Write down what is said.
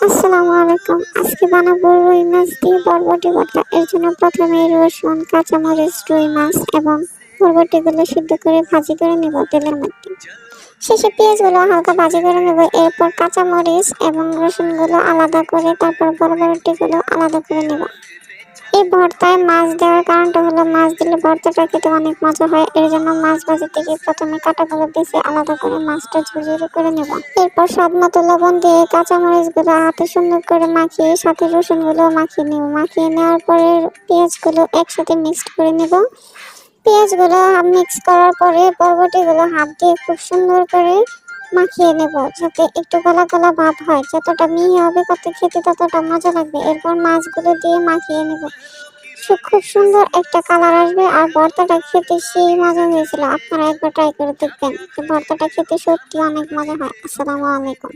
আসসালামু আলাইকুম। আজকে বানাবো রুই মাছ দিয়ে বরবটি ভর্তা। এর জন্য প্রথমে রসুন, কাঁচামরিচ, রুই মাছ এবং বরবটিগুলো সিদ্ধ করে ভাজি করে নেব তেলের মধ্যে। শেষে পেঁয়াজগুলো হালকা ভাজি করে নেব। এরপর কাঁচামরিচ এবং রসুনগুলো আলাদা করে তারপর বরবটিগুলো আলাদা করে নেব। এই ভর্তায় মাছ দেওয়ার কারণটা হলো মাছ দিলে ভর্তাটা খেতে অনেক মজা হয়। এর জন্য মাছ ভাজিতে গিয়ে প্রথমে কাঁটাগুলো বেছে আলাদা করে মাছটা ঝুরঝুরে করে নেব। এরপর স্বাদ মতো লবণ দিয়ে কাঁচামরিচগুলো হাতে সুন্দর করে মাখিয়ে সাথে রসুনগুলো মাখিয়ে নেব। মাখিয়ে নেওয়ার পরে পেঁয়াজগুলো একসাথে মিক্সড করে নেব। পেঁয়াজগুলো মিক্স করার পরে বরবটিগুলো হাত দিয়ে খুব সুন্দর করে মাখিয়ে নেব, যাতে একটু গলা গলা ভাব হয়। যতটা মিহি হবে কত খেতে ততটা মজা লাগবে। এরপর মাছগুলো দিয়ে মাখিয়ে নেব। খুব সুন্দর একটা কালার আসবে আর ভর্তাটা খেতে সেই মজা হয়েছিল। আপনারা একবার ট্রাই করে দেখবেন। ভর্তাটা খেতে সত্যি অনেক মজা হয়। আসসালামু আলাইকুম।